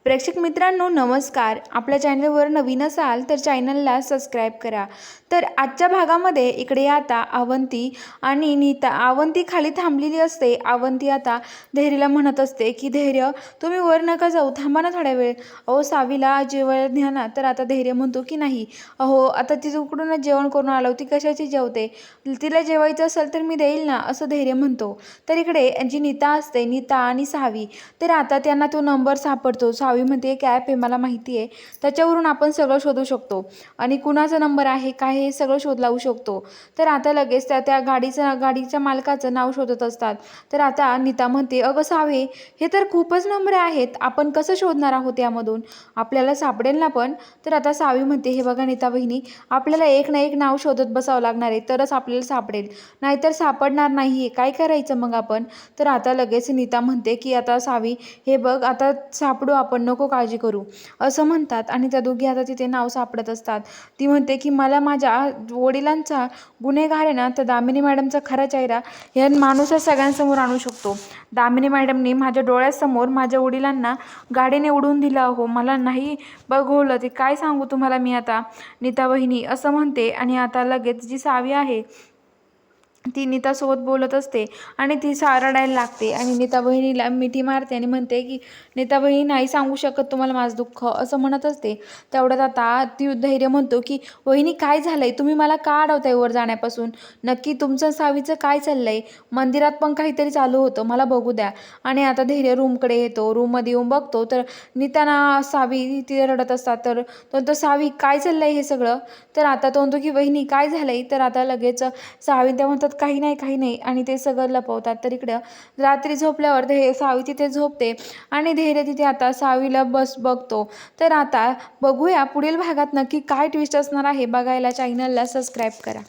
प्रेक्षक मित्रांनो नमस्कार. आपल्या चॅनलवर नवीन असाल तर चॅनलला सबस्क्राईब करा. तर आजच्या भागामध्ये इकडे आता अवंती आणि नीता, अवंती खाली थांबलेली असते. अवंती आता धैर्यला म्हणत असते की धैर्य तुम्ही वर नका जाऊ, थांबा ना थोड्या वेळ. अहो सावीला जेवायला न्या ना. तर आता धैर्य म्हणतो की नाही, अहो आता ती तिकडूनच जेवण करून आलो, ती कशाची जेवते, तिला जेवायचं असेल तर मी देईल ना, असं धैर्य म्हणतो. तर इकडे जी नीता असते, नीता आणि सावी, तर आता त्यांना तो नंबर सापडतो. सावी म्हणते एक ॲप आहे मला माहिती आहे, त्याच्यावरून आपण सगळं शोधू शकतो आणि कुणाचा नंबर आहे काय हे सगळं शोध लावू शकतो. तर आता लगेच त्या गाडीच्या मालकाचं नाव शोधत असतात. तर आता नीता म्हणते अगं सावे, हे तर खूपच नंबर आहेत, आपण कसं शोधणार आहोत यामधून, आपल्याला सापडेल ना पण. तर आता सावी म्हणते हे बघा नीता बहिणी, आपल्याला एक ना एक नाव शोधत बसावं लागणार आहे तरच आपल्याला सापडेल, नाहीतर सापडणार नाही, काय करायचं मग आपण. तर आता लगेच नीता म्हणते की आता सावी हे बघ, आता सापडू आपण, नको काळजी करू, असं म्हणतात. आणि त्या दोघी आता तिथे नाव सापडत असतात. ती म्हणते की मला माझ्या वडिलांचा गुन्हेगार आहे ना, तर दामिनी मॅडमचा खरा चेहरा या माणूसच सगळ्यांसमोर आणू शकतो. दामिनी मॅडमनी माझ्या डोळ्यासमोर माझ्या वडिलांना गाडीने उडवून दिलं, हो मला नाही बघवलं, ते काय सांगू तुम्हाला मी आता नीता बहिणी, असं म्हणते. आणि आता लगेच जी सावी आहे ती नीतासोबत बोलत असते आणि ती रडायला लागते आणि नीता बहिणीला मिठी मारते आणि म्हणते की नीता बहिणी नाही सांगू शकत तुम्हाला माझं दुःख, असं म्हणत असते. तेवढ्यात आता ती धैर्य म्हणतो की वहिनी काय झालंय, तुम्ही मला का अडवताय वर जाण्यापासून, नक्की तुमचं सावीचं काय चाललंय, मंदिरात पण काहीतरी चालू होतं, मला बघू द्या. आणि आता धैर्य रूमकडे येतो, रूममध्ये येऊन बघतो तर नीताना सावी ती रडत असतात. तर तो सावी काय चाललंय हे सगळं. तर आता तो म्हणतो की वहिनी काय झालंय. तर आता लगेच सावी त्या म्हणतात काही नाही काही नाही आणि ते सगळं लपवतात. तर इकडं रात्री झोपल्यावर सावी तिथे झोपते आणि धैर्य तिथे आता सावीला बघतो. तर आता बघूया पुढील भागात नक्की काय ट्विस्ट असणार आहे. बघायला चॅनलला सबस्क्राईब करा.